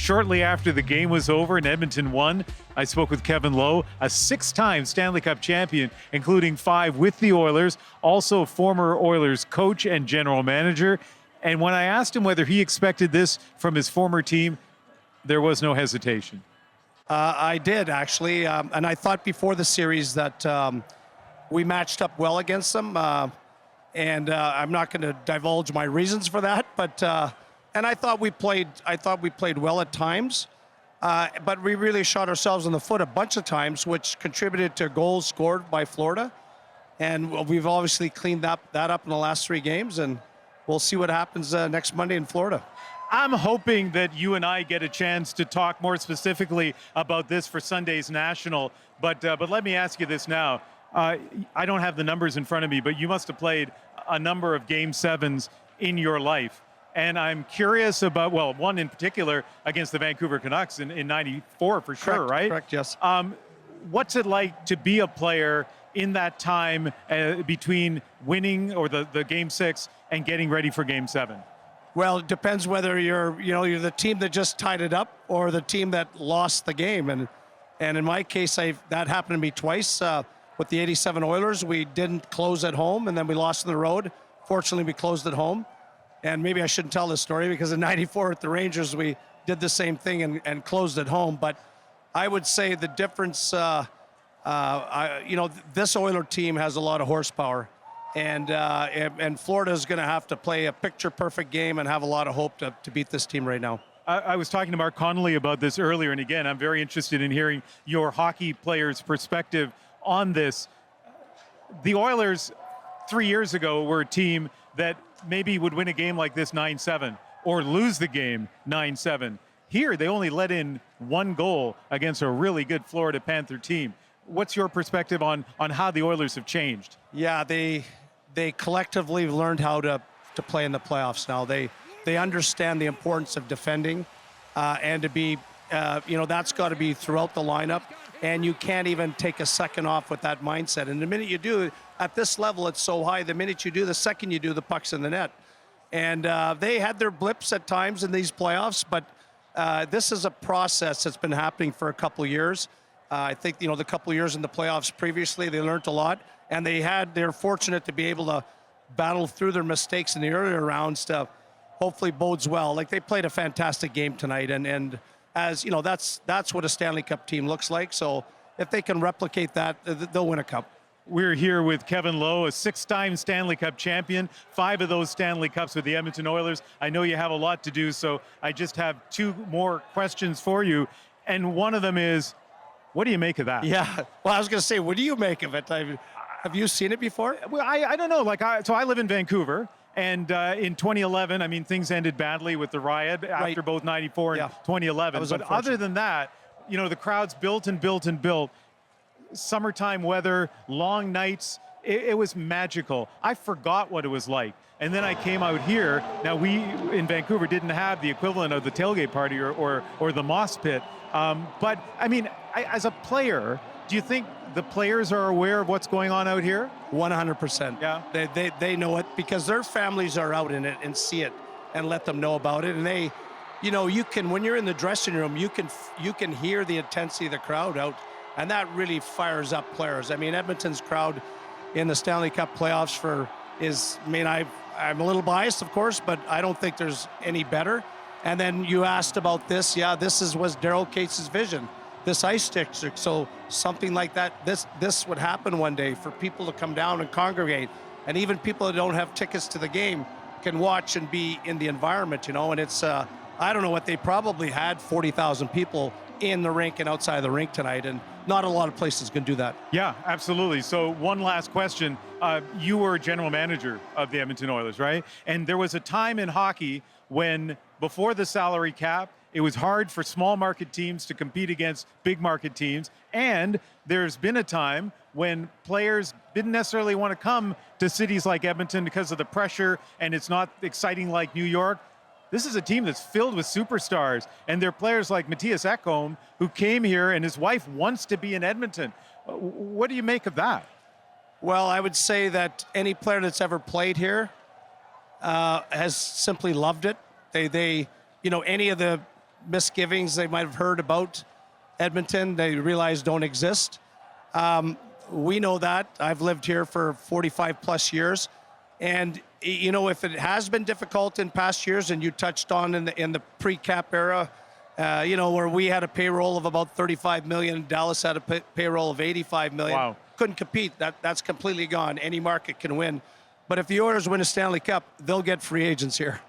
shortly after the game was over and Edmonton won, I spoke with Kevin Lowe, a 6-time Stanley Cup champion, including 5 with the Oilers, also former Oilers coach and general manager. And when I asked him whether he expected this from his former team, there was no hesitation. I did, actually. And I thought before the series that we matched up well against them. And I'm not going to divulge my reasons for that. But and I thought we played well at times. But we really shot ourselves in the foot a bunch of times, which contributed to goals scored by Florida. And we've obviously cleaned that up in the last 3 games. And we'll see what happens next Monday in Florida. I'm hoping that you and I get a chance to talk more specifically about this for Sunday's National. But let me ask you this now. I don't have the numbers in front of me, but you must have played a number of Game 7s in your life. And I'm curious about, well, one in particular against the Vancouver Canucks in 94 for sure, Correct, right? Correct, yes. What's it like to be a player in that time between winning or the Game 6 and getting ready for Game 7? Well, it depends whether you're the team that just tied it up or the team that lost the game. And in my case, that happened to me twice. With the 87 Oilers, we didn't close at home, and then we lost on the road. Fortunately, we closed at home. And maybe I shouldn't tell this story because in 94 at the Rangers, we did the same thing and closed at home. But I would say the difference, this Oiler team has a lot of horsepower. And Florida is going to have to play a picture-perfect game and have a lot of hope to beat this team right now. I was talking to Mark Connolly about this earlier, and again, I'm very interested in hearing your hockey player's perspective on this. The Oilers 3 years ago were a team that maybe would win a game like this 9-7 or lose the game 9-7. Here, they only let in 1 goal against a really good Florida Panther team. What's your perspective on how the Oilers have changed? Yeah, they collectively learned how to play in the playoffs now. They understand the importance of defending and to be, that's got to be throughout the lineup. And you can't even take a second off with that mindset. And the minute you do, at this level, it's so high. The minute you do, the second you do, the puck's in the net. And they had their blips at times in these playoffs, but this is a process that's been happening for a couple of years. I think, the couple of years in the playoffs previously, they learned a lot. And they're fortunate to be able to battle through their mistakes in the earlier rounds to hopefully bodes well. Like, they played a fantastic game tonight. And as you know, that's what a Stanley Cup team looks like. So if they can replicate that, they'll win a cup. We're here with Kevin Lowe, a 6-time Stanley Cup champion, 5 of those Stanley Cups with the Edmonton Oilers. I know you have a lot to do, so I just have 2 more questions for you. And one of them is, what do you make of that? Yeah, well, I was going to say, what do you make of it? Have you seen it before? Well, I don't know. So I live in Vancouver. And in 2011, things ended badly with the riot after both 94 and 2011. But other than that, the crowds built and built and built. Summertime weather, long nights, it was magical. I forgot what it was like. And then I came out here. Now, we in Vancouver didn't have the equivalent of the tailgate party or the moss pit. But, as a player, do you think the players are aware of what's going on out here? 100%. Yeah. They know it because their families are out in it and see it and let them know about it. And they, you can, when you're in the dressing room, you can hear the intensity of the crowd out, and that really fires up players. Edmonton's crowd in the Stanley Cup playoffs I'm a little biased, of course, but I don't think there's any better. And then you asked about this. Yeah, was Daryl Cates' vision. This ice district, so something like that, this would happen one day for people to come down and congregate, and even people that don't have tickets to the game can watch and be in the environment, and it's, I don't know what they probably had, 40,000 people in the rink and outside the rink tonight, and not a lot of places can do that. Yeah, absolutely. So one last question. You were general manager of the Edmonton Oilers, right? And there was a time in hockey when, before the salary cap, it was hard for small market teams to compete against big market teams. And there's been a time when players didn't necessarily want to come to cities like Edmonton because of the pressure, and it's not exciting like New York. This is a team that's filled with superstars, and there are players like Matthias Ekholm who came here, and his wife wants to be in Edmonton. What do you make of that? Well, I would say that any player that's ever played here has simply loved it. Any of the misgivings they might have heard about Edmonton, they realize don't exist. We know that. I've lived here for 45 plus years. And, you know, if it has been difficult in past years, and you touched on in the pre-cap era, you know, where we had a payroll of about 35 million, Dallas had a payroll of 85 million. Wow. Couldn't compete. That's completely gone. Any market can win. But if the Oilers win a Stanley Cup, they'll get free agents here.